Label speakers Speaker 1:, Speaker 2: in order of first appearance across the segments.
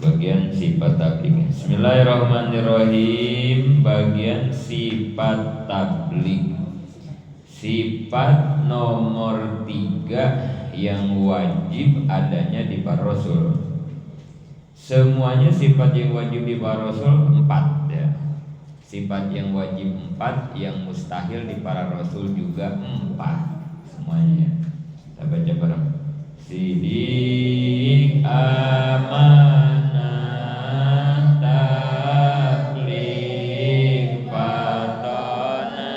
Speaker 1: bagian sifat tablik. Bismillahirrahmanirrahim. Bagian sifat tablik. Sifat nomor 3 yang wajib adanya di para rasul. Semuanya sifat yang wajib di para rasul 4 ya. Sifat yang wajib 4, yang mustahil di para rasul juga 4 semuanya. Kita baca bareng. Sidik, amanah, tabligh, fatona,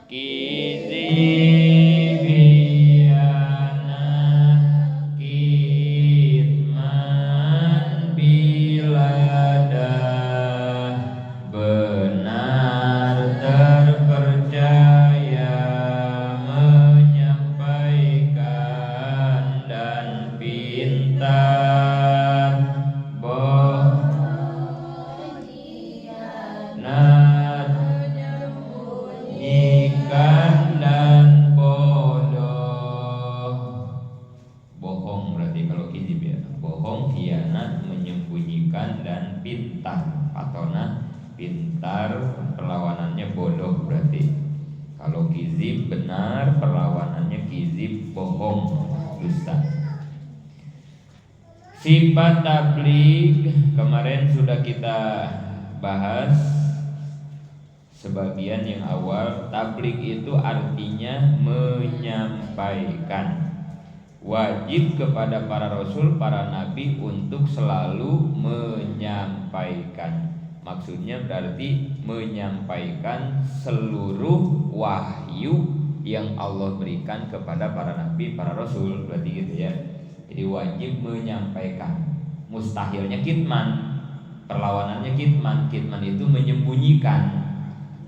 Speaker 1: kizib, khianah, kitman, biladah, benar terpercaya, menyampaikan dan pintar, benar menyembunyikan dan bodoh. Bohong berarti kalau kizib ya, bohong, khianat, menyembunyikan dan pintar. Patona pintar, perlawanannya bodoh berarti. Kalau kizib benar, perlawanannya kizib, bohong, dusta. Sifat tabligh kemarin sudah kita bahas sebagian yang awal. Tabligh itu artinya menyampaikan. Wajib kepada para rasul, para nabi untuk selalu menyampaikan. Maksudnya berarti menyampaikan seluruh wahyu yang Allah berikan kepada para nabi, para rasul, berarti gitu ya. Jadi wajib menyampaikan. Mustahilnya kitman, perlawanannya kitman. Kitman itu menyembunyikan.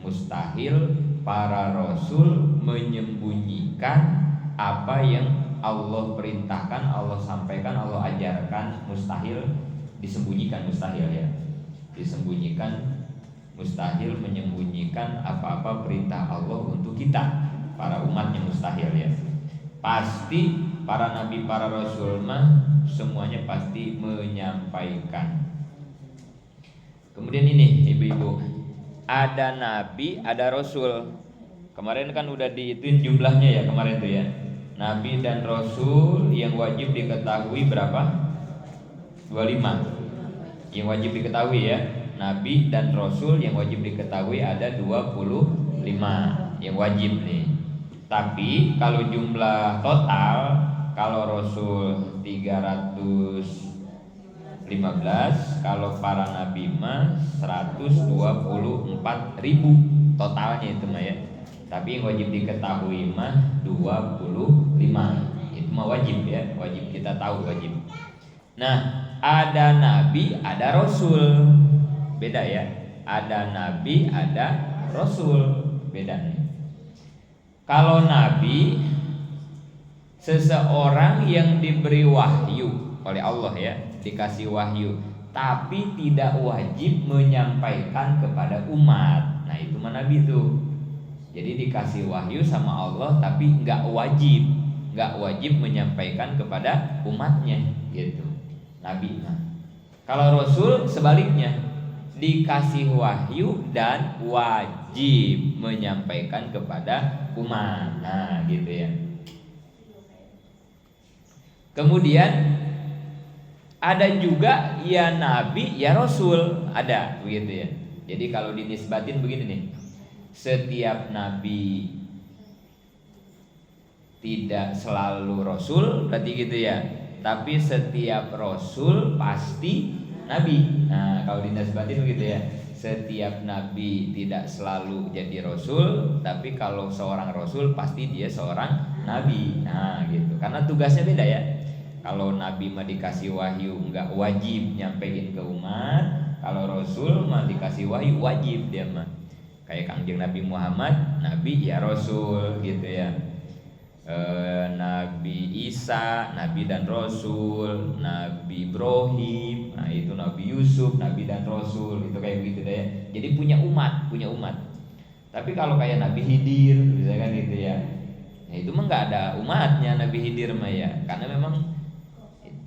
Speaker 1: Mustahil para rasul menyembunyikan apa yang Allah perintahkan, Allah sampaikan, Allah ajarkan. Mustahil disembunyikan, mustahil ya. Disembunyikan, mustahil menyembunyikan apa-apa perintah Allah untuk kita, para umatnya, mustahil ya. Pasti para nabi, para rasul mah semuanya pasti menyampaikan. Kemudian ini ibu-ibu, ada nabi, ada rasul. Kemarin kan udah dihitung jumlahnya ya kemarin tuh ya. Nabi dan rasul yang wajib diketahui berapa? 25. Yang wajib diketahui ya, nabi dan rasul yang wajib diketahui ada 25 yang wajib nih. Tapi kalau jumlah total, kalau rasul 315, kalau para nabi mah 124.000 totalnya itu mah ya. Tapi yang wajib diketahui mah 25. Itu mah wajib ya, wajib kita tahu, wajib. Nah, ada nabi, ada rasul. Beda ya. Ada nabi, ada rasul. Beda nih. Kalau nabi, seseorang yang diberi wahyu oleh Allah ya, dikasih wahyu, tapi tidak wajib menyampaikan kepada umat. Nah, itu mah nabi tuh. Jadi dikasih wahyu sama Allah tapi nggak wajib menyampaikan kepada umatnya gitu. Nabi mah. Kalau rasul sebaliknya, dikasih wahyu dan wajib menyampaikan kepada umat. Nah, gitu ya. Kemudian ada juga ya nabi, ya rasul, ada begitu ya. Jadi kalau dinisbatin begini nih. Setiap nabi tidak selalu rasul, berarti gitu ya. Tapi setiap rasul pasti nabi. Nah, kalau dinisbatin begitu ya. Setiap nabi tidak selalu jadi rasul, tapi kalau seorang rasul pasti dia seorang nabi. Nah, gitu. Karena tugasnya beda ya. Kalau nabi mah dikasih wahyu enggak wajib nyampein ke umat. Kalau rasul mah dikasih wahyu wajib dia mah. Kayak Kangjeng Nabi Muhammad, nabi ya rasul gitu ya. Nabi Isa, nabi dan rasul. Nabi Ibrahim, nah itu Nabi Yusuf, nabi dan rasul. Itu kayak begitu deh ya. Jadi punya umat. Tapi kalau kayak Nabi Khidir, misalkan gitu ya, nah itu mah nggak ada umatnya Nabi Khidir mah ya, karena memang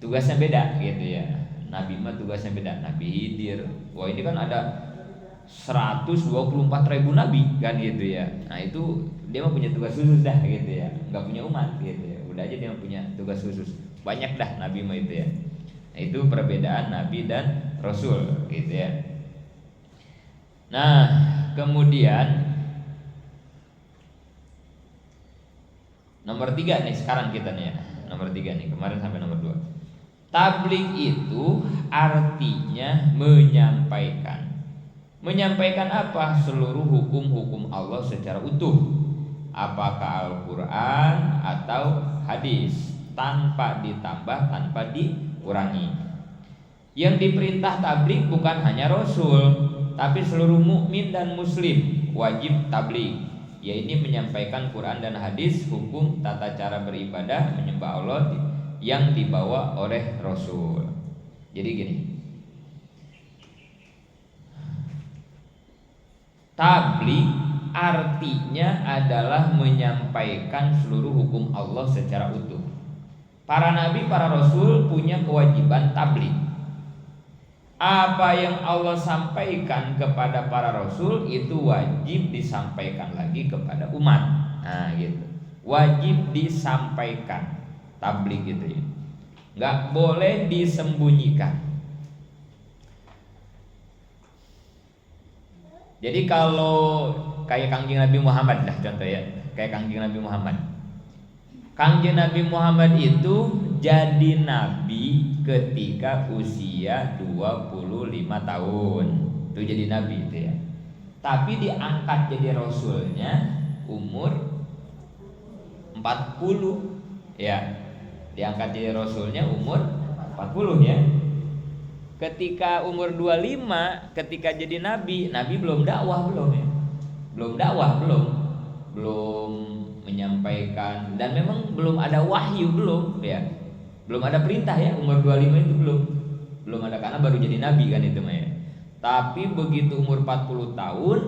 Speaker 1: tugasnya beda gitu ya. Nabi mah tugasnya beda. Nabi Khidir. Wah, ini kan ada 124.000 nabi kan gitu ya. Nah, itu dia mah punya tugas khusus dah gitu ya. Enggak punya umat gitu ya. Udah aja dia mah punya tugas khusus. Banyak dah nabi mah itu ya. Nah, itu perbedaan nabi dan rasul gitu ya. Nah, kemudian nomor 3 nih sekarang kita nih ya. Nomor 3 nih, kemarin sampai nomor 2. Tabligh itu artinya menyampaikan. Menyampaikan apa? Seluruh hukum-hukum Allah secara utuh. Apakah Al-Quran atau hadis, tanpa ditambah, tanpa dikurangi. Yang diperintah tabligh bukan hanya Rasul, tapi seluruh mukmin dan muslim wajib tabligh. Ya, ini menyampaikan Quran dan hadis, hukum tata cara beribadah menyembah Allah yang dibawa oleh Rasul. Jadi gini, tabligh artinya adalah menyampaikan seluruh hukum Allah secara utuh. Para nabi, para rasul punya kewajiban tabligh. Apa yang Allah sampaikan kepada para rasul itu wajib disampaikan lagi kepada umat. Nah, gitu. Wajib disampaikan. Tabligh gitu ya. Nggak boleh disembunyikan. Jadi kalau kayak Kangjeng Nabi Muhammad lah contoh ya, kayak Kangjeng Nabi Muhammad. Kangjeng Nabi Muhammad itu jadi nabi ketika usia 25 tahun. Itu jadi nabi itu ya. Tapi diangkat jadi rasulnya umur 40 ya. Diangkat jadi rasulnya umur 40 ya. Ketika umur 25, ketika jadi nabi, nabi belum dakwah belum ya. Belum menyampaikan, dan memang belum ada wahyu belum ya. Belum ada perintah ya, umur 25 itu belum ada, karena baru jadi nabi kan itu mah ya. Tapi begitu umur 40 tahun,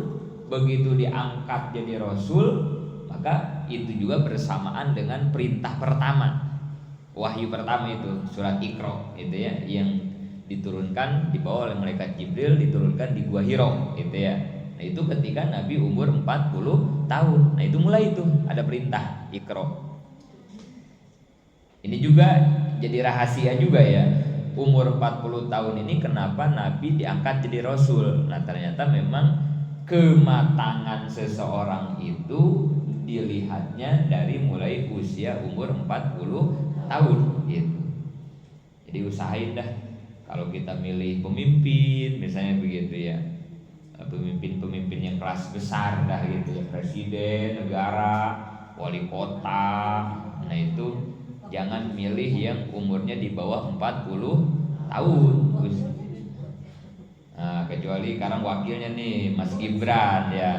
Speaker 1: begitu diangkat jadi rasul, maka itu juga bersamaan dengan perintah pertama. Wahyu pertama itu surat Iqra itu ya, yang diturunkan dibawa oleh malaikat Jibril, diturunkan di Gua Hiro itu ya. Nah, itu ketika Nabi umur 40 tahun. Nah, itu mulai itu ada perintah Iqra. Ini juga jadi rahasia juga ya. Umur 40 tahun ini kenapa Nabi diangkat jadi rasul? Nah, ternyata memang kematangan seseorang itu dilihatnya dari mulai usia umur 40 tahun gitu. Jadi usahain dah kalau kita milih pemimpin misalnya begitu ya, pemimpin-pemimpin yang kelas besar dah gitu ya, presiden negara, wali kota. Nah, itu jangan milih yang umurnya di bawah 40 tahun. Nah, kecuali sekarang wakilnya nih Mas Gibran ya.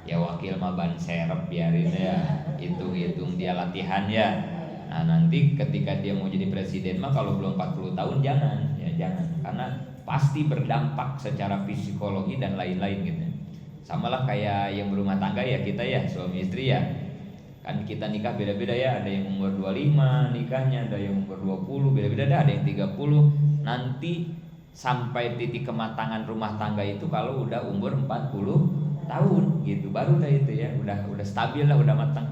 Speaker 1: Ya wakil mah ban serep biarin ya. Hitung-hitung dia latihan ya. Nah, nanti ketika dia mau jadi presiden mah kalau belum 40 tahun jangan, karena pasti berdampak secara psikologi dan lain-lain gitu. Sama lah kayak yang berumah tangga ya, kita ya suami istri ya. Kan kita nikah beda-beda ya, ada yang umur 25 nikahnya, ada yang umur 20, beda-beda dah, ada yang 30. Nanti sampai titik kematangan rumah tangga itu kalau udah umur 40 tahun gitu, baru dah itu ya, udah stabil lah, udah matang.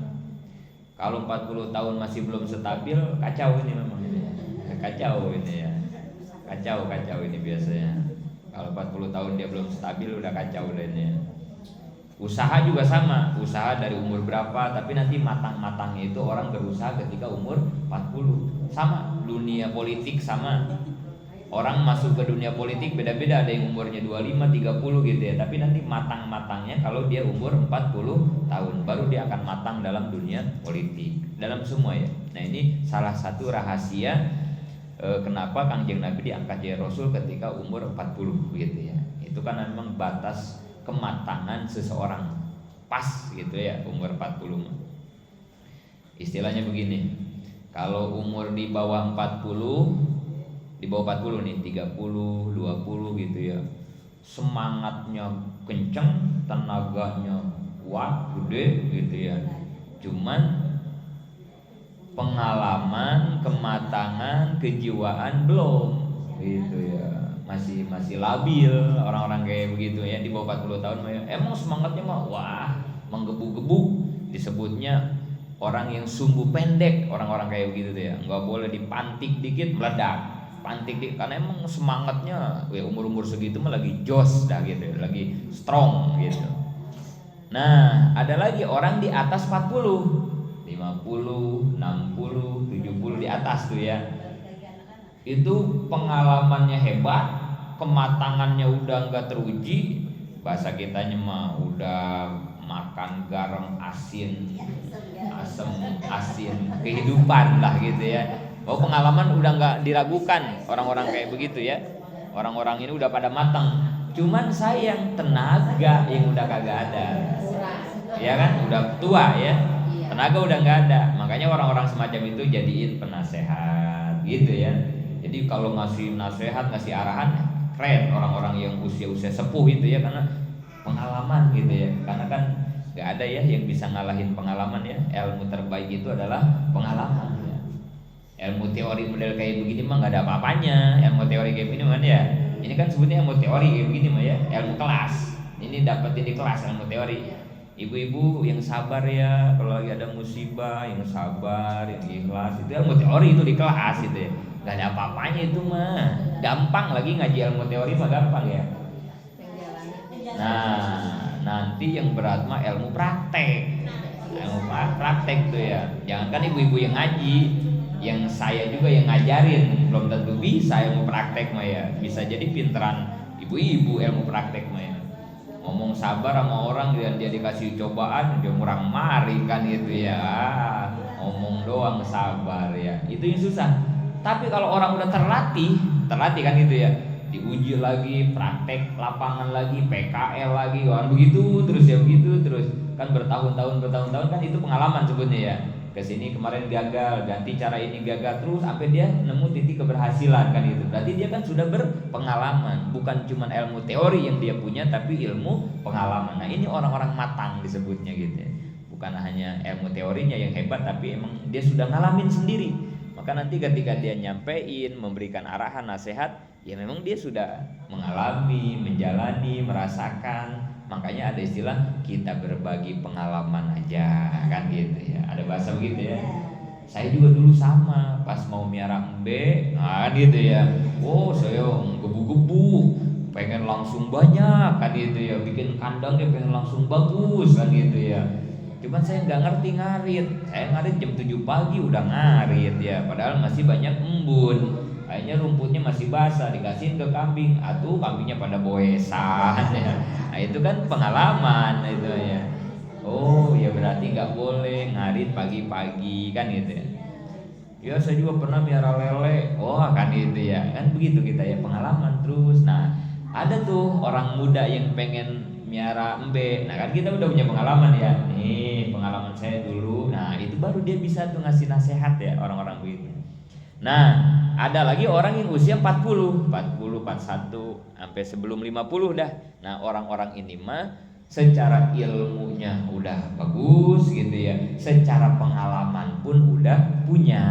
Speaker 1: Kalau 40 tahun masih belum stabil, kacau ini memang. Kacau ini ya. Kacau ini biasanya. Kalau 40 tahun dia belum stabil, udah kacau udah ini. Usaha juga sama, usaha dari umur berapa, tapi nanti matang-matangnya itu orang berusaha ketika umur 40. Sama, dunia politik sama. Orang masuk ke dunia politik beda-beda, ada yang umurnya 25, 30 gitu ya. Tapi nanti matang-matangnya kalau dia umur 40 tahun, baru dia akan matang dalam dunia politik, dalam semua ya. Nah, ini salah satu rahasia kenapa Kangjeng Nabi diangkat jadi Rasul ketika umur 40 gitu ya. Itu kan memang batas kematangan seseorang, pas gitu ya umur 40. Istilahnya begini, kalau umur di bawah 40, di bawah 40 nih, 30, 20 gitu ya, semangatnya kenceng, tenaganya kuat, gede gitu ya. Cuman pengalaman, kematangan, kejiwaan belum Itu ya masih labil orang-orang kayak begitu ya di bawah 40 tahun ya. Emang semangatnya mah wah menggebu-gebu, disebutnya orang yang sumbu pendek, orang-orang kayak begitu tuh ya. Nggak boleh dipantik dikit meledak, pantik dikit, karena emang semangatnya ya umur-umur segitu mah lagi jos dah gitu, lagi strong gitu. Nah, ada lagi orang di atas 40, 50, 60, 70 di atas tuh ya. Itu pengalamannya hebat, kematangannya udah nggak teruji, bahasa kitanya mah udah makan garam asin, asam asin kehidupan lah gitu ya. Oh, pengalaman udah nggak diragukan, orang-orang kayak begitu ya. Orang-orang ini udah pada matang. Cuman sayang tenaga yang udah kagak ada, ya kan, udah tua ya, tenaga udah nggak ada. Makanya orang-orang semacam itu jadiin penasehat gitu ya. Jadi kalau ngasih nasihat, ngasih arahan, keren orang-orang yang usia-usia sepuh itu ya, karena pengalaman gitu ya. Karena kan nggak ada ya yang bisa ngalahin pengalaman ya. Ilmu terbaik itu adalah pengalaman ya. Ilmu teori model kayak begini mah nggak ada apa-apanya. Ilmu teori kayak begini mah ya. Ini kan sebutnya ilmu teori kayak begini mah ya. Ilmu kelas. Ini dapetin di kelas ilmu teori. Ibu-ibu yang sabar ya, kalau lagi ada musibah yang sabar, yang ikhlas, itu ilmu teori itu di kelas itu ya. Gak ada apa-apanya itu mah. Gampang lagi ngaji ilmu teori mah gampang ya. Nah, nanti yang berat mah ilmu praktek. Ilmu praktek tuh ya. Jangankan ibu-ibu yang ngaji, yang saya juga yang ngajarin belum tentu bisa ilmu praktek mah ya. Bisa jadi pinteran ibu-ibu ilmu praktek mah ya. Ngomong sabar sama orang dan dia dikasih cobaan dia murang mari kan gitu ya. Ngomong doang sabar ya. Itu yang susah. Tapi kalau orang udah terlatih kan gitu ya, diuji lagi, praktek lapangan lagi, PKL lagi, orang begitu terus ya begitu terus kan bertahun-tahun kan itu pengalaman sebutnya ya. Kesini kemarin gagal, ganti cara ini gagal terus sampai dia nemu titik keberhasilan kan gitu. Berarti dia kan sudah berpengalaman, bukan cuma ilmu teori yang dia punya tapi ilmu pengalaman. Nah ini orang-orang matang disebutnya gitu ya. Bukan hanya ilmu teorinya yang hebat tapi emang dia sudah ngalamin sendiri. Maka nanti ketika dia nyampein, memberikan arahan, nasihat, ya memang dia sudah mengalami, menjalani, merasakan. Makanya ada istilah kita berbagi pengalaman aja kan gitu ya. Ada bahasa begitu ya. Saya juga dulu sama, pas mau miara embe, nah gitu ya. Oh saya gebu-gebu, pengen langsung banyak kan gitu ya. Bikin kandangnya pengen langsung bagus kan gitu ya. Cuman saya nggak ngerti ngarit. Saya ngarit jam 7 pagi udah ngarit ya. Padahal masih banyak embun. Kayaknya rumputnya masih basah, dikasihin ke kambing. Atuh kambingnya pada boesan ya. Nah itu kan pengalaman itu ya. Oh ya berarti nggak boleh ngarit pagi-pagi kan gitu ya. Ya saya juga pernah miara lele. Oh kan gitu ya. Kan begitu kita ya, pengalaman terus. Nah ada tuh orang muda yang pengen miara embe. Nah kan kita udah punya pengalaman ya. Nih pengalaman saya dulu. Nah itu baru dia bisa tuh ngasih nasihat ya orang-orang begitu. Nah ada lagi orang yang usia 40, 41 sampai sebelum 50 dah. Nah orang-orang ini mah secara ilmunya udah bagus gitu ya. Secara pengalaman pun udah punya.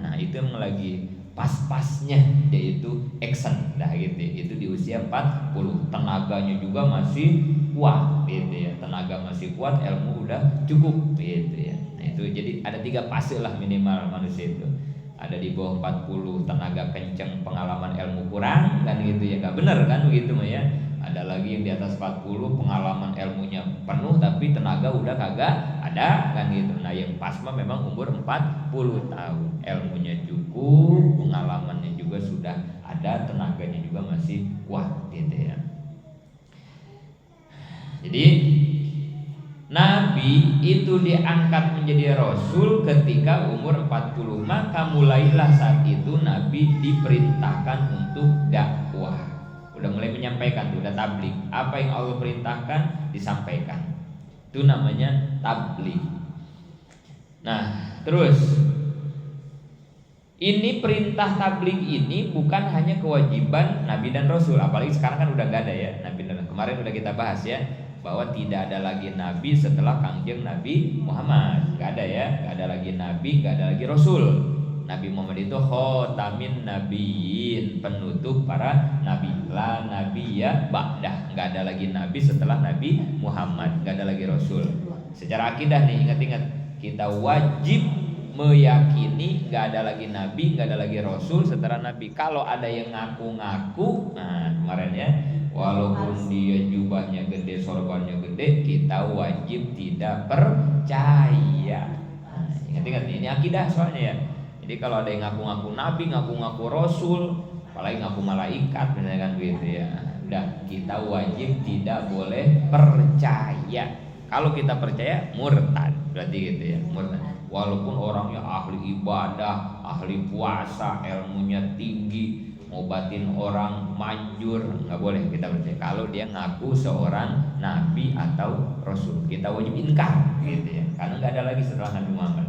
Speaker 1: Nah itu yang lagi pas-pasnya yaitu action dah gitu. Itu di usia 40. Tenaganya juga masih kuat gitu ya. Tenaga masih kuat, ilmu udah cukup gitu ya. Nah itu jadi ada 3 fase lah minimal manusia itu. Ada di bawah 40 tenaga kenceng, pengalaman ilmu kurang kan gitu ya. Enggak benar kan begitu mah ya. Ada lagi yang di atas 40 pengalaman ilmunya penuh tapi tenaga udah kagak ada kan gitu. Nah yang pas mah memang umur 40 tahun, ilmunya cukup, pengalamannya juga sudah ada, tenaganya juga masih kuat gitu ya. Jadi Nabi itu diangkat menjadi Rasul ketika umur 40. Maka mulailah saat itu Nabi diperintahkan untuk dakwah. Udah mulai menyampaikan, udah tabligh. Apa yang Allah perintahkan disampaikan. Itu namanya tabligh. Nah terus ini perintah tabligh ini bukan hanya kewajiban Nabi dan Rasul. Apalagi sekarang kan udah gak ada ya Nabi dan Rasul. Kemarin udah kita bahas ya bahwa tidak ada lagi Nabi setelah Kangjeng Nabi Muhammad. Gak ada ya, gak ada lagi Nabi, gak ada lagi Rasul. Nabi Muhammad itu khotamin nabiyyin, penutup para nabi. La nabiyya ba'dah, enggak ada lagi nabi setelah Nabi Muhammad, enggak ada lagi rasul. Secara akidah nih, ingat-ingat, kita wajib meyakini enggak ada lagi nabi, enggak ada lagi rasul setelah Nabi. Kalau ada yang ngaku-ngaku, nah kemarin ya, walaupun dia jubahnya gede, sorbannya gede, kita wajib tidak percaya. Nah, ingat-ingat ini akidah soalnya ya. Jadi kalau ada yang ngaku-ngaku nabi, ngaku-ngaku rasul, apalagi ngaku malaikat, kan gitu ya. Udah, kita wajib tidak boleh percaya. Kalau kita percaya murtad, berarti gitu ya, murtad. Walaupun orangnya ahli ibadah, ahli puasa, ilmunya tinggi, ngobatin orang manjur, nggak boleh kita percaya. Kalau dia ngaku seorang nabi atau rasul, kita wajib inkar, gitu ya. Karena nggak ada lagi setelah Nabi Muhammad.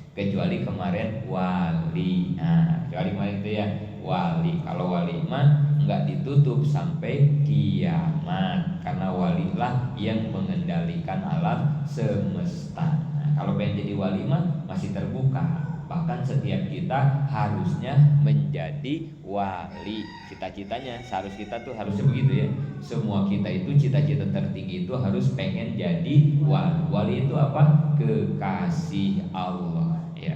Speaker 1: Kecuali kemarin wali. Nah, kecuali kemarin itu ya wali. Kalau wali mah nggak ditutup sampai kiamat, karena walilah yang mengendalikan alam semesta. Nah, kalau pengen jadi wali mah masih terbuka. Bahkan setiap kita harusnya menjadi wali. Cita-citanya seharusnya kita tuh harusnya begitu ya. Semua kita itu cita-cita tertinggi itu harus pengen jadi wali. Wali itu apa? Kekasih Allah. Ya.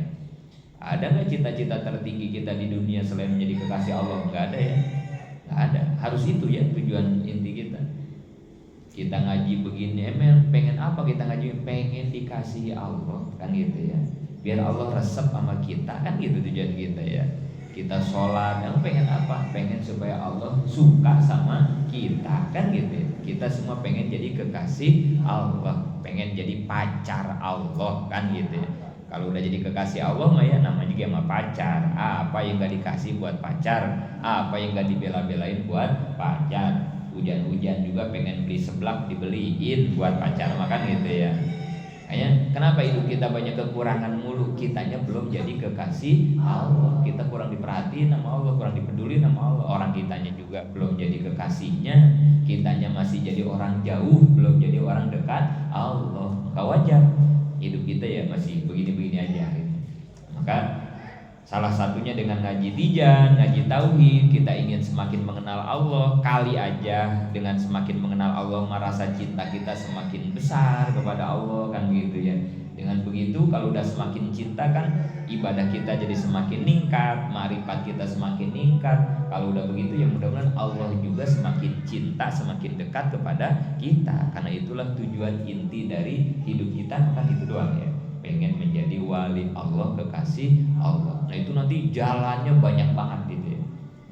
Speaker 1: Ada nggak cita-cita tertinggi kita di dunia selain menjadi kekasih Allah? Nggak ada ya. Nggak ada. Harus itu ya tujuan inti kita. Kita ngaji begini, pengen apa kita ngaji? Pengen dikasihi Allah, kan gitu ya. Biar Allah resep sama kita, kan gitu tujuan kita ya. Kita sholat, pengen apa? Pengen supaya Allah suka sama kita, kan gitu ya. Kita semua pengen jadi kekasih Allah, pengen jadi pacar Allah, kan gitu ya. Kalau udah jadi kekasih Allah mah ya namanya juga sama pacar. Apa yang gak dikasih buat pacar, apa yang gak dibela-belain buat pacar. Hujan-hujan juga pengen beli seblak dibeliin buat pacar, makan gitu ya. Kayaknya kenapa hidup kita banyak kekurangan mulu? Kitanya belum jadi kekasih Allah. Kita kurang diperhatiin sama Allah, kurang dipeduli sama Allah. Orang kitanya juga belum jadi kekasihnya. Kitanya masih jadi orang jauh, belum jadi orang dekat Allah. Maka wajar hidup kita ya masih begini-begini aja gitu. Maka salah satunya dengan ngaji tijan, ngaji tauhid, kita ingin semakin mengenal Allah. Kali aja dengan semakin mengenal Allah, merasa cinta kita semakin besar kepada Allah, kan gitu ya. Dengan begitu kalau udah semakin cinta kan ibadah kita jadi semakin meningkat, ma'rifat kita semakin meningkat. Kalau udah begitu ya mudah-mudahan Allah juga semakin cinta, semakin dekat kepada kita. Karena itulah tujuan inti dari hidup kita, kan itu doang ya. Pengen menjadi wali Allah, kekasih Allah. Nah itu nanti jalannya banyak banget gitu ya.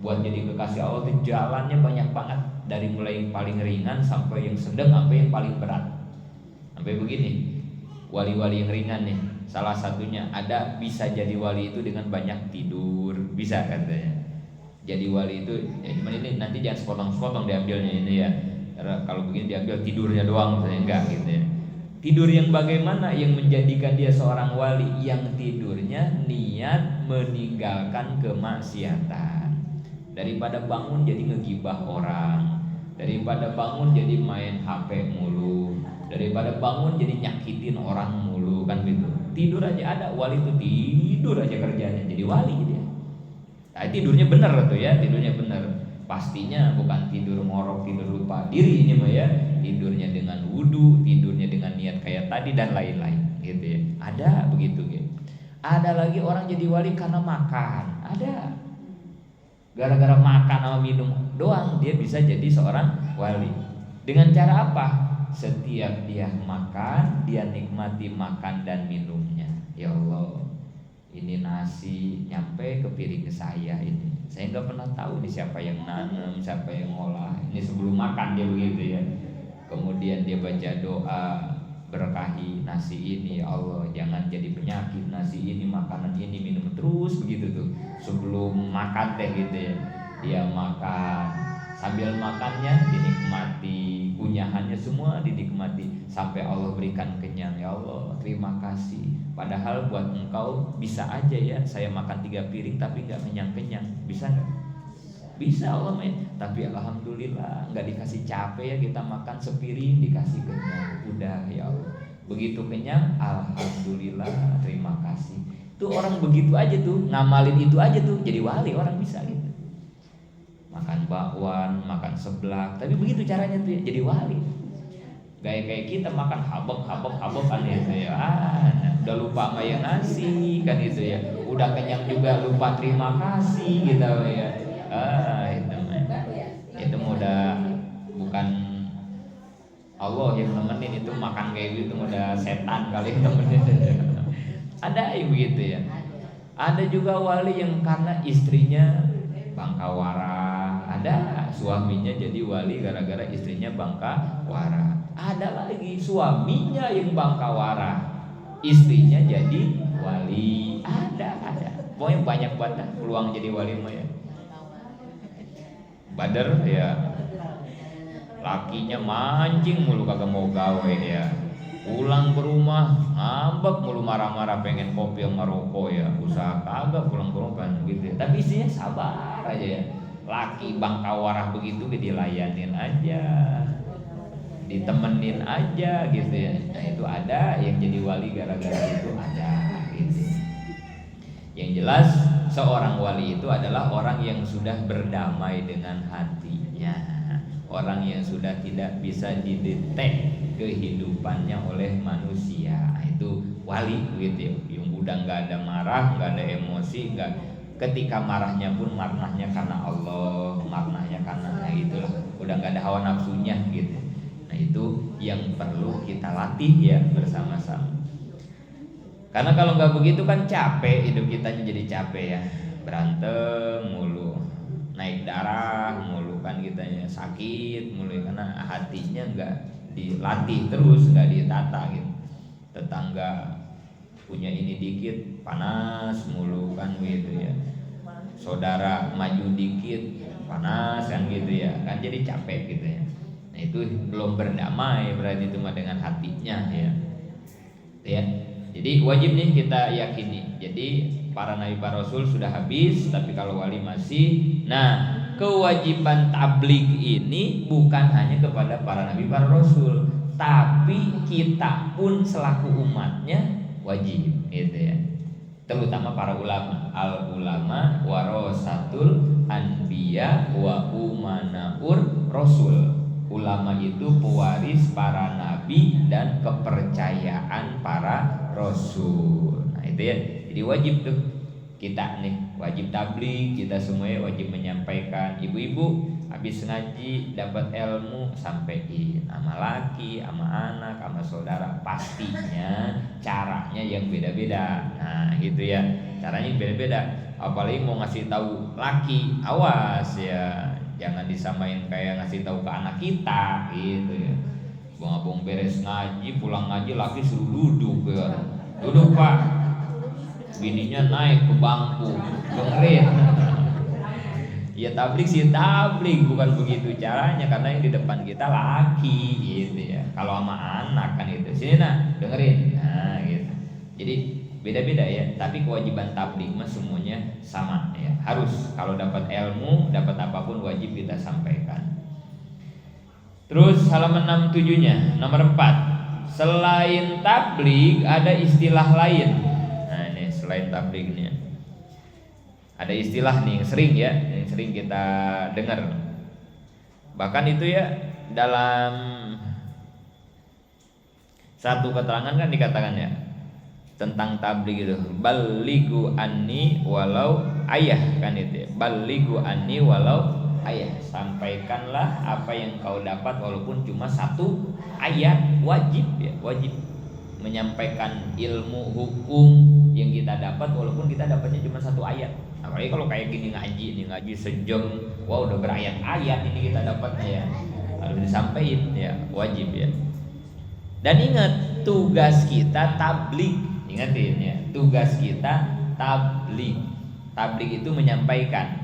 Speaker 1: Buat jadi kekasih Allah itu jalannya banyak banget. Dari mulai yang paling ringan sampai yang sedang, sampai yang paling berat. Sampai begini, wali-wali yang ringan nih, salah satunya ada bisa jadi wali itu dengan banyak tidur, bisa katanya. Jadi wali itu ya cuman ini nanti jangan sepotong-sepotong diambilnya ini ya. Karena kalau begini diambil tidurnya doang misalnya, enggak gitu ya. Tidur yang bagaimana yang menjadikan dia seorang wali? Yang tidurnya niat meninggalkan kemaksiatan. Daripada bangun jadi ngegibah orang, daripada bangun jadi main HP mulu, daripada bangun jadi nyakitin orang mulu, kan gitu. Tidur aja ada, wali itu tidur aja kerjanya, jadi wali dia. Nah, tidurnya benar tuh ya, tidurnya benar. Pastinya bukan tidur ngorok, tidur lupa diri ini mah ya. Tidurnya dengan wudu, tidurnya dengan niat kayak tadi dan lain-lain gitu ya. Ada begitu gitu. Ada lagi orang jadi wali karena makan. Ada. Gara-gara makan sama minum doang dia bisa jadi seorang wali. Dengan cara apa? Setiap dia makan, dia nikmati makan dan minumnya. Ya Allah, ini nasi nyampe ke piring saya ini. Saya nggak pernah tahu ini siapa yang nanam, siapa yang ngolah. Ini sebelum makan dia begitu ya. Kemudian dia baca doa, berkahi nasi ini ya Allah, jangan jadi penyakit nasi ini, makanan ini, minum terus begitu tuh. Sebelum makan teh gitu ya. Dia makan, sambil makannya dinikmati, kunyahannya semua dinikmati sampai Allah berikan kenyang. Ya Allah, terima kasih. Padahal buat engkau bisa aja ya saya makan 3 piring tapi nggak kenyang-kenyang. Bisa nggak? Bisa Allah main. Tapi alhamdulillah nggak dikasih capek ya, kita makan sepiring dikasih kenyang. Udah ya Allah. Begitu kenyang, alhamdulillah, terima kasih. Tuh orang begitu aja tuh, ngamalin itu aja tuh jadi wali, orang bisa gitu. Makan bakwan, makan seblak, tapi begitu caranya tuh ya, jadi wali. Gaya kayak kita makan habek kan itu ya. Udah lupa sama yang ngasih kan itu ya. Udah kenyang juga lupa terima kasih gitu ya. Itu udah bukan Allah yang nemenin, itu makan kayak gitu udah setan kali temenin. Ada yang begitu ya. Ada juga wali yang karena istrinya bangkawara, ada suaminya jadi wali gara-gara istrinya bangkawara. Ada lagi suaminya yang bangkawara, istrinya jadi wali. Ada. Pokoknya banyak banget peluang jadi wali mah ya. Badar ya, lakinya mancing mulu kagak mau gawe ya. Pulang ke rumah ngambek mulu, marah-marah pengen kopi sama rokok ya. Usaha kagak pulang ke rumah kan gitu ya. Tapi istrinya sabar aja ya. Laki bangkawarah begitu dilayanin aja, ditemenin aja gitu ya. Nah itu ada yang jadi wali gara-gara itu, ada gitu. Yang jelas seorang wali itu adalah orang yang sudah berdamai dengan hatinya, orang yang sudah tidak bisa didetek kehidupannya oleh manusia. Itu wali gitu ya. Yang udah nggak ada marah, nggak ada emosi, nggak, ketika marahnya pun marahnya karena Allah, marahnya karena itulah, udah nggak ada hawa nafsunya gitu. Nah itu yang perlu kita latih ya bersama-sama. Karena kalau nggak begitu kan capek, hidup kita jadi capek ya, berantem mulu, naik darah mulu kan kitanya, sakit mulu karena hatinya nggak dilatih terus, nggak ditata gitu. Tetangga punya ini dikit panas mulu kan gitu ya, saudara maju dikit panas kan gitu ya, kan jadi capek gitu ya. Nah itu belum berdamai berarti itu mah dengan hatinya ya. Jadi wajib nih kita yakini. Jadi para nabi para rasul sudah habis, tapi kalau wali masih. Nah kewajiban tabligh ini bukan hanya kepada para nabi para rasul, tapi kita pun selaku umatnya wajib gitu ya. Terutama para ulama, al ulama warasatul anbiya wa umanaur rasul. Ulama itu pewaris para nabi dan kepercayaan para rasul. Nah itu ya, jadi wajib tuh kita nih, wajib tabligh, kita semuanya wajib menyampaikan. Ibu-ibu habis ngaji dapat ilmu sampaikan sama laki, sama anak, sama saudara, pastinya caranya yang beda-beda. Nah gitu ya, caranya yang beda-beda. Apalagi mau ngasih tahu laki, awas ya, jangan disamain kayak ngasih tahu ke anak kita gitu ya. Abang beres ngaji, pulang ngaji laki suruh duduk ya. Duduk pak, bininya naik ke bangku, dengerin. Ya tabligh sih tabligh, bukan begitu caranya, karena yang di depan kita laki gitu ya. Kalau sama anak kan itu, sini nak dengerin, nah gitu. Jadi beda-beda ya, tapi kewajiban tabligh mah semuanya sama ya. Harus kalau dapat ilmu, dapat apapun wajib kita sampaikan. Terus halaman 67-nya nomor 4. Selain tabligh ada istilah lain. Nah, ini selain tablighnya. Ada istilah nih yang sering kita dengar. Bahkan itu ya dalam satu keterangan kan dikatakan ya tentang tabligh itu, balighu anni walau ayah kan itu ya. Balighu anni walau ayah, sampaikanlah apa yang kau dapat walaupun cuma satu ayat. Wajib ya, wajib menyampaikan ilmu hukum yang kita dapat walaupun kita dapatnya cuma satu ayat. Apalagi kalau kayak gini ngaji sejam, wah udah berayat-ayat ini kita dapatnya ya, harus disampaikan ya, wajib ya. Dan ingat tugas kita tabligh, ingatin ya, tugas kita tabligh. Tabligh itu menyampaikan.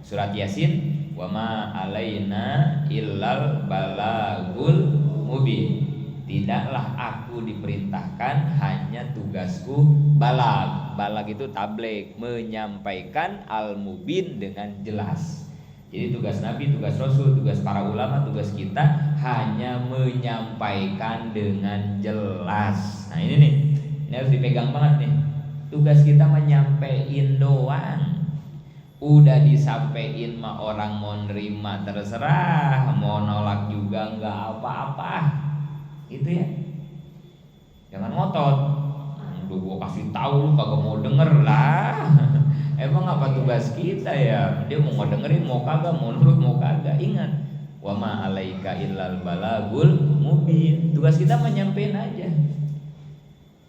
Speaker 1: Surat Yasin, wa ma alaina illal balagul mubin. Tidaklah aku diperintahkan, hanya tugasku balag. Balag itu tabligh, menyampaikan, al-mubin dengan jelas. Jadi tugas Nabi, tugas Rasul, tugas para ulama, tugas kita hanya menyampaikan dengan jelas. Nah ini nih, ini harus dipegang banget nih. Tugas kita menyampein doang. Udah disampein mah orang mau nerima terserah, mau nolak juga nggak apa-apa. Itu ya. Jangan ngotot. Udah gua kasih tahu lu kagak mau denger lah. Emang apa tugas kita ya? Dia mau dengerin mau kagak, mau nurut mau kagak. Ingat, wa ma alaika illal balagul mubin. Tugas kita menyampein aja.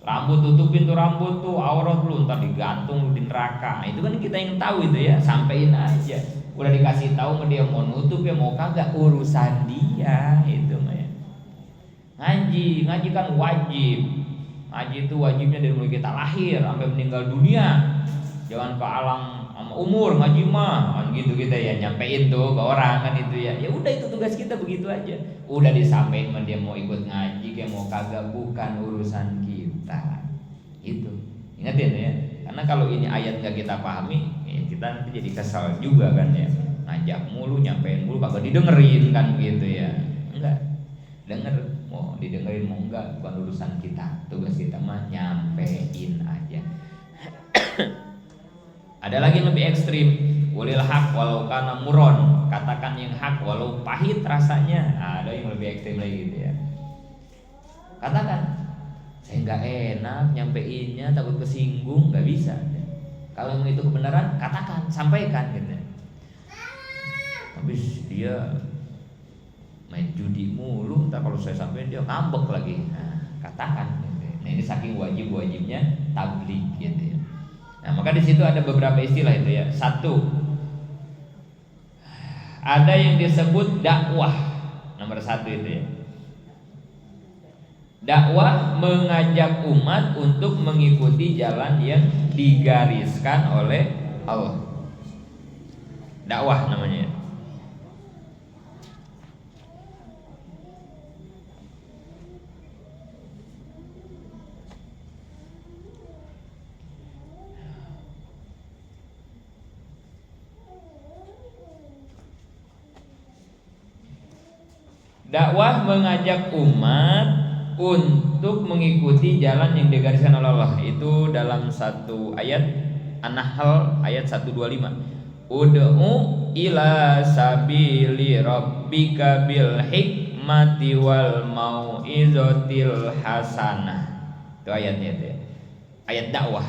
Speaker 1: Rambut tutupin tuh rambut tuh aurat lu, ntar digantung lu di neraka. Itu kan kita yang tahu itu ya, sampein aja. Udah dikasih tahu sama dia mau nutup ya mau kagak, urusan dia itu mah ya. Ngaji kan wajib. Ngaji itu wajibnya dari mulai kita lahir sampai meninggal dunia. Jangan ke alam sama umur ngaji mah kan gitu kita ya, nyampein tuh ke orang kan itu ya. Ya udah itu tugas kita begitu aja. Udah disampaikan dia mau ikut ngaji kayak mau kagak bukan urusan kita. Itu ingetin ya, karena kalau ini ayat nggak kita pahami ya kita nanti jadi kesal juga kan ya, ngajak mulu nyampein mulu kagak didengerin kan gitu ya. Enggak, denger mau didengerin mau enggak bukan urusan kita. Tugas kita mah nyampein aja. Ada lagi yang lebih ekstrim, walil haq walau kana muron, katakan yang hak walau pahit rasanya. Ada yang lebih ekstrim lagi gitu ya, katakan saya nggak enak nyampeinnya, takut kesinggung, nggak bisa. Kalau itu kebenaran katakan, sampaikan gitu. Habis dia main judi mulu, ntar kalau saya sampein dia ngambek lagi. Nah, katakan gitu. Nah ini saking wajibnya tabligh gitu ya. Nah maka di situ ada beberapa istilah itu ya. Satu, ada yang disebut dakwah, nomor satu itu ya. Dakwah mengajak umat untuk mengikuti jalan yang digariskan oleh Allah. Dakwah namanya. Dakwah mengajak umat untuk mengikuti jalan yang digariskan oleh Allah. Itu dalam satu ayat An-Nahl ayat 125. Ud'u ila sabili rabbika bil hikmati wal mau'izatil hasanah. Itu ayatnya itu ya. Ayat dakwah.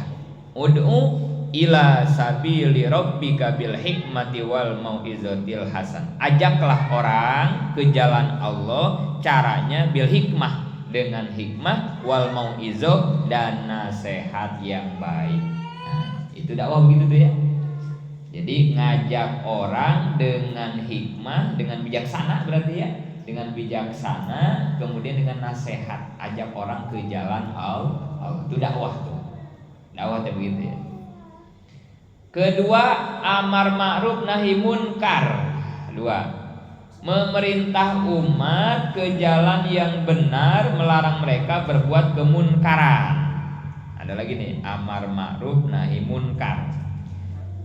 Speaker 1: Ud'u ila sabili rabbika bil hikmati wal mau'izatil hasan. Ajaklah orang ke jalan Allah caranya bil hikmah, dengan hikmah, wal mau'izah dan nasihat yang baik. Nah, itu dakwah begitu tuh ya. Jadi ngajak orang dengan hikmah, dengan bijaksana berarti ya, dengan bijaksana, kemudian dengan nasihat, ajak orang ke jalan Allah. Itu dakwah tuh. Dakwah tuh begitu ya. Kedua, amar ma'ruf nahi munkar. Dua, memerintah umat ke jalan yang benar, melarang mereka berbuat kemunkaran. Ada lagi nih, amar ma'ruf nahi munkar.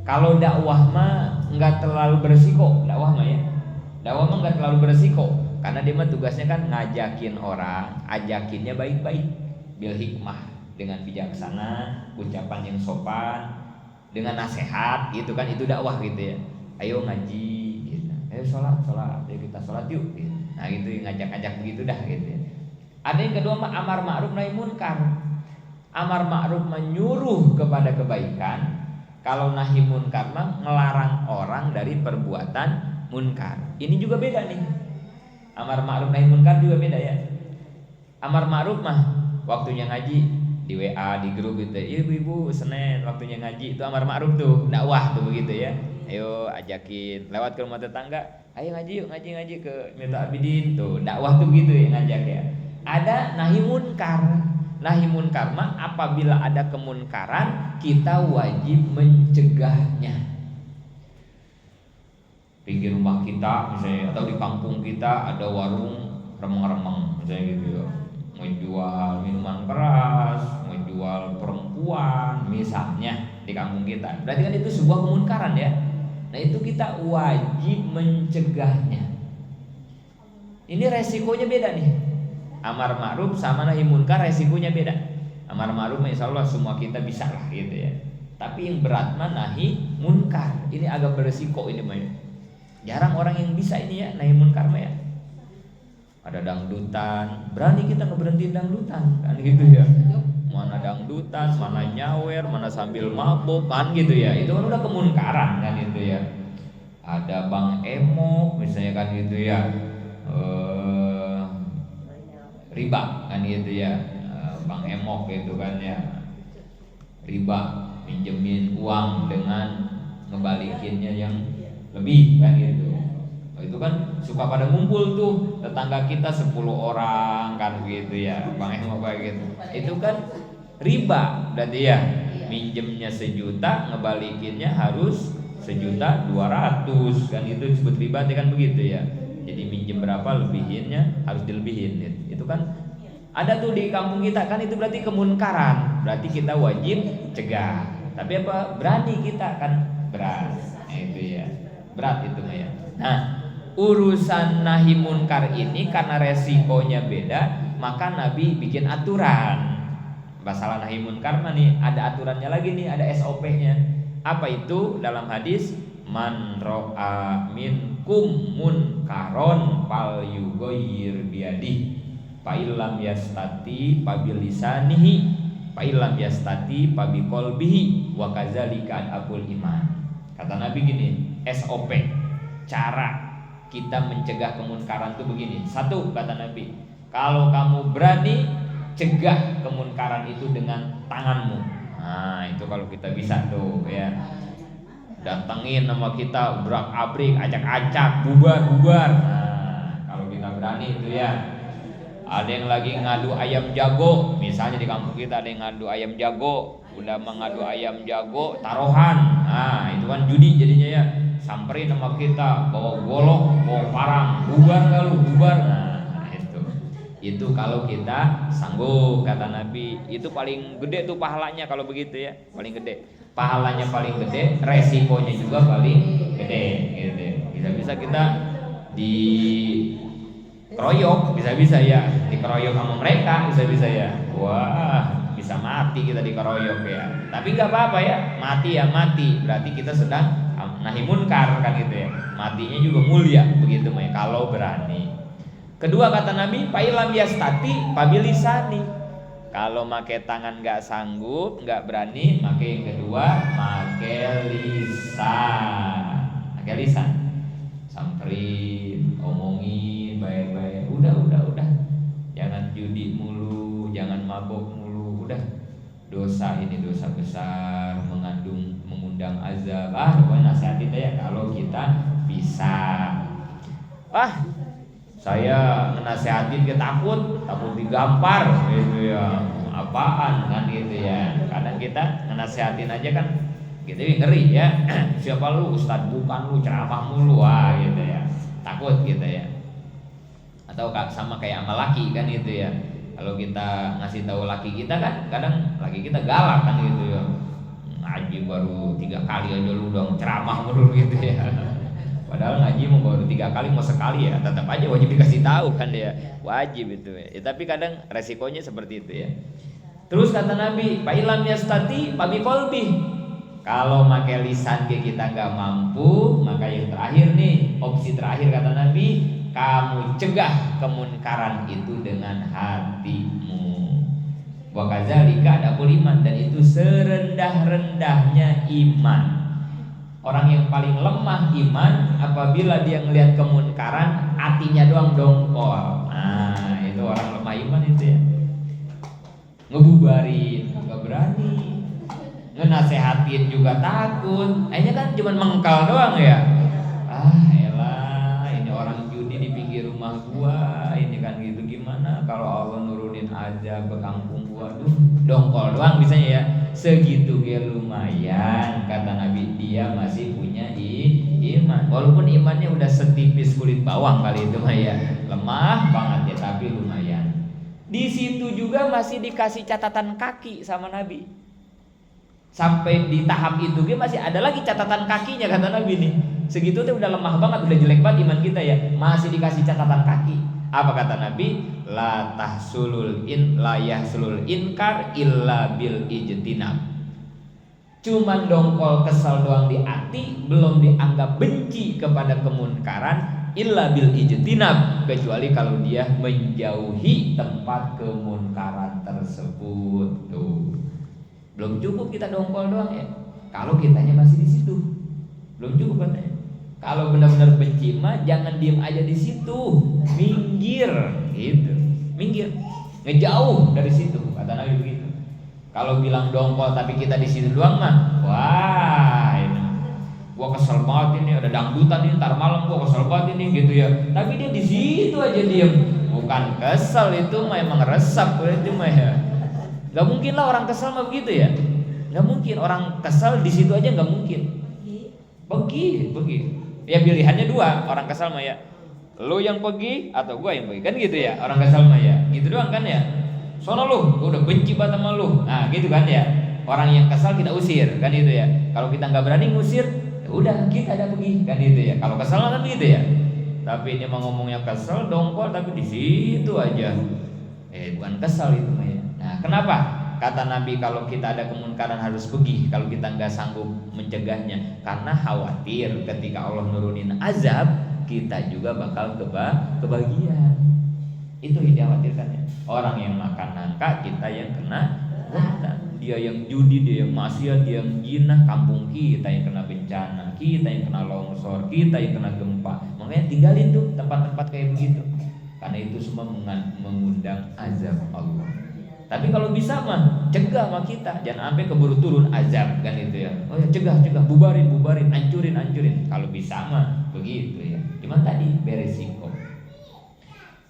Speaker 1: Kalau dakwah mah nggak terlalu beresiko, dakwah mah ya. Dakwah mah nggak terlalu beresiko, karena dia mah tugasnya kan ngajakin orang, ajakinnya baik-baik, bil hikmah, dengan bijaksana, ucapan yang sopan, dengan nasihat, gitu kan, itu dakwah gitu ya. Ayo ngaji, ayo sholat, ayo kita sholat yuk gitu. Nah gitu, ngajak-ngajak begitu dah gitu ya. Ada yang kedua mah amar ma'ruf nahi munkar. Amar ma'ruf menyuruh kepada kebaikan, kalau nahi munkar mah ngelarang orang dari perbuatan munkar. Ini juga beda nih. Amar ma'ruf nahi munkar juga beda ya. Amar ma'ruf mah waktunya ngaji di WA, di grup gitu. Ibu-ibu Senin waktunya ngaji, itu amar ma'ruf tuh, dakwah tuh begitu ya. Ayo ajakin lewat ke rumah tetangga, ayo ngaji yuk, ngaji ke Mita Abidin tuh, dakwah tuh gitu ya, ngajak ya. Ada nahi munkar. Nahi munkar mah apabila ada kemunkaran kita wajib mencegahnya. Pinggir rumah kita misalnya atau di kampung kita ada warung remeng-remeng misalnya gitu ya. Mau jual minuman keras, mau jual perempuan misalnya di kampung kita. Berarti kan itu sebuah kemunkaran ya. Nah itu kita wajib mencegahnya. Ini resikonya beda nih. Amar ma'ruf sama nahi munkar resikonya beda. Amar ma'ruf insya Allah semua kita bisa lah gitu ya. Tapi yang berat mah nahi munkar. Ini agak beresiko ini mah ya. Jarang orang yang bisa ini ya nahi munkar mah ya. Ada dangdutan, berani kita ngeberhentiin dangdutan kan gitu ya. Mana dangdutan, mana nyawer, mana sambil mabuk kan gitu ya. Itu kan udah kemunkaran kan gitu ya. Ada bang emo misalnya kan gitu ya. Riba kan gitu ya. Bang emok gitu kan ya, riba, minjemin uang dengan ngebalikinnya yang lebih kan gitu. Itu kan suka pada ngumpul tuh tetangga kita 10 orang kan gitu ya, bang emok kayak gitu. Itu kan riba berarti ya, minjemnya 1 juta ngebalikinnya harus 1.200.000 kan, itu disebut riba kan begitu ya. Jadi minjem berapa lebihinnya harus dilebihin gitu. Itu kan ada tuh di kampung kita kan, itu berarti kemunkaran. Berarti kita wajib cegah. Tapi apa? Berani kita kan berat. Nah, itu ya. Berat itu mah ya. Nah, urusan nahi munkar ini karena resikonya beda, maka Nabi bikin aturan. Masalah nahi munkar mah nih ada aturannya lagi nih, ada SOP-nya. Apa itu? Dalam hadis, man ro'a minkum munkaron fal yughayyir biyadihi fa'ilam yastati pabilisanihi fa'ilam yastati pabiqolbihi wa kadzalika abul iman. Kata Nabi gini, SOP cara kita mencegah kemunkaran itu begini. 1, kata Nabi, kalau kamu berani cegah kemunkaran itu dengan tanganmu. Nah itu kalau kita bisa tuh ya, datengin nama kita berak-abrik, acak-acak, bubar-bubar. Nah kalau kita berani itu ya. Ada yang lagi ngadu ayam jago, misalnya di kampung kita ada yang ngadu ayam jago, udah mengadu ayam jago taruhan. Nah itu kan judi jadinya ya. Samperin sama kita, bawa golok, bawa parang, bubar kalau bubar. Nah itu kalau kita sanggup, kata Nabi. Itu paling gede tuh pahalanya kalau begitu ya, paling gede. Pahalanya paling gede, resikonya juga paling gede gitu. Bisa-bisa kita di keroyok, bisa-bisa ya dikeroyok sama mereka, bisa-bisa ya. Wah, bisa mati kita dikeroyok ya. Tapi nggak apa-apa ya, mati ya mati. Berarti kita sedang nahi munkar kan gitu ya. Matinya juga mulia begitu mah ya, kalau berani. Kedua kata Nabi, fa'ilam yastati pabilisani. Kalau make tangan nggak sanggup, nggak berani, make yang kedua, make lisan. Make lisan. Samperin, omongin baik-baik. Udah. Jangan judi mulu, jangan mabok mulu. Udah. Dosa ini dosa besar, mengundang azab. Pokoknya nasihatin ya kalau kita bisa. Saya ngenasihatin ke takut digampar gitu ya. Apaan kan gitu ya. Kadang kita ngenasihatin aja kan gitu ngeri ya. Siapa lu ustad, bukan lu ceramah mulu gitu ya. Takut gitu ya. Atau sama kayak sama laki kan gitu ya. Kalau kita ngasih tahu laki kita kan kadang laki kita galak kan gitu ya. Ngaji baru 3 kali aja lu dong ceramah mulu gitu ya. Padahal ngaji mau baru 3 kali, mau sekali ya, tetap aja wajib dikasih tahu kan dia, wajib itu ya. Tapi kadang resikonya seperti itu ya. Terus kata Nabi, fa'ilam yastati pabiqolbi. Kalau make lisan kita nggak mampu, maka yang terakhir nih, opsi terakhir kata Nabi, kamu cegah kemunkaran itu dengan hatimu. Wa kadzalika adabul iman, dan itu serendah-rendahnya iman. Orang yang paling lemah iman apabila dia ngelihat kemunkaran hatinya doang dongkol. Nah itu orang lemah iman itu ya. Ngebubarin nggak berani, ngenasehatin juga takut. Akhirnya kan cuma mengkal doang ya. Elah ini orang judi di pinggir rumah gua, ini kan gitu. Gimana kalau Allah nurunin aja ke kampung gua tuh, dongkol doang misalnya ya. Segitu ya lumayan, kata Nabi, dia masih punya iman. Walaupun imannya udah setipis kulit bawang kali itu mah ya, lemah banget ya, tapi lumayan. Di situ juga masih dikasih catatan kaki sama Nabi. Sampai di tahap itu dia masih ada lagi catatan kakinya kata Nabi nih. Segitu tuh udah lemah banget, udah jelek banget iman kita ya, masih dikasih catatan kaki. Apa kata Nabi? La yahsulul inkar illa bil ijtinab. Cuman dongkol kesal doang di hati, belum dianggap benci kepada kemunkaran illa bil ijtinab, kecuali kalau dia menjauhi tempat kemunkaran tersebut. Tuh. Belum cukup kita dongkol doang ya. Kalau kitanya masih di situ, belum cukup katanya. Kalau benar-benar benci mah jangan diem aja di situ, minggir gitu. Minggir, ngejauh dari situ, kata Nabi begitu. Kalau bilang dongkol tapi kita di situ doang mah, wah ini gua kesel banget ini, ada dangdutan ini ntar malam gua kesel banget ini gitu ya. Tapi dia di situ aja diem, bukan kesel, itu mah emang resap itu mah ya. Gak mungkin lah orang kesel mah begitu ya. Gak mungkin orang kesel di situ aja, gak mungkin. Pergi. Ya pilihannya dua, orang kesel mah ya. Lu yang pergi atau gua yang pergi, kan gitu ya. Orang kesel mah ya, gitu doang kan ya. Sono lu, gua udah benci banget sama lu. Nah, gitu kan ya. Orang yang kesal kita usir, kan gitu ya. Kalau kita nggak berani ngusir, ya udah kita ada pergi, kan gitu ya. Kalau kesal kan gitu ya. Tapi ini mau ngomongnya kesal, dongkol tapi di situ aja. Bukan kesal itu mah ya. Nah, kenapa? Kata Nabi kalau kita ada kemunkaran harus pergi, kalau kita nggak sanggup mencegahnya, karena khawatir ketika Allah nurunin azab kita juga bakal kebagian. Itu yang dikhawatirkan ya. Orang yang makan nangka, kita yang kena wabah. Dia yang judi, dia yang maksiat, dia yang jinah, kampung kita yang kena bencana, kita yang kena longsor, kita yang kena gempa. Makanya tinggalin tuh tempat-tempat kayak begitu, karena itu semua mengundang azab Allah. Tapi kalau bisa mah cegah sama kita, jangan sampai keburu turun azab, kan itu ya. Oh ya, cegah, bubarin, hancurin. Kalau bisa mah begitu ya. Cuman tadi beresiko.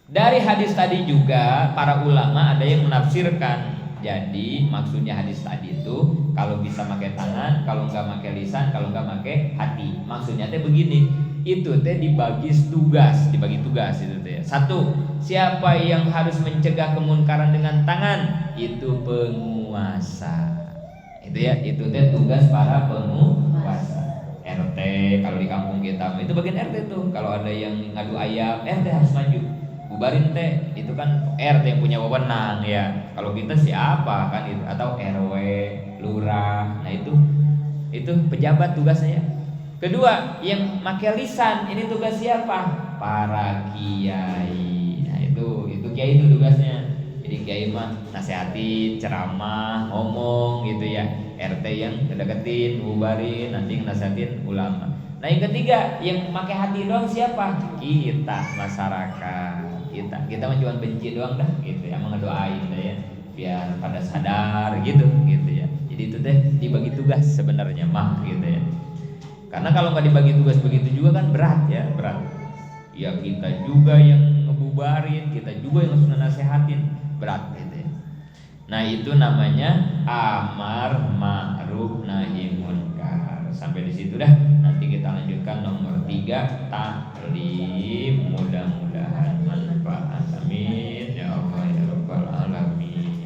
Speaker 1: Dari hadis tadi juga para ulama ada yang menafsirkan. Jadi maksudnya hadis tadi itu kalau bisa pakai tangan, kalau enggak pakai lisan, kalau enggak pakai hati. Maksudnya teh begini, itu teh dibagi tugas itu teh. Satu, siapa yang harus mencegah kemunkaran dengan tangan? Itu penguasa. Itu ya, itu teh tugas para penguasa. RT kalau di kampung kita itu bagian RT tuh. Kalau ada yang ngadu ayam, RT harus maju. Bubarin teh, itu kan RT yang punya wewenang ya. Kalau kita siapa kan itu, atau RW, lurah. Nah itu pejabat tugasnya. Kedua, yang pakai lisan, ini tugas siapa? Para kiai. Nah itu kiai itu tugasnya. Jadi kiai mah nasihatin, ceramah, ngomong gitu ya. RT yang deketin, bubarin, nanti nasihatin ulama. Nah yang ketiga, yang pakai hati doang siapa? Kita, masyarakat. Kita mah cuma benci doang dah gitu ya, ngedoain dah ya biar pada sadar gitu ya. Jadi itu teh dibagi tugas sebenarnya mah gitu ya. Karena kalau nggak dibagi tugas begitu juga kan berat. Ya kita juga yang ngebubarin, kita juga yang harus nasehatin, berat gitu ya. Nah itu namanya amar ma'ruf nahi munkar. Sampai di situ dah. Nanti kita lanjutkan nomor 3, taklim. Mudah-mudahan manfaat. Amin ya Allah ya rabbal alamin.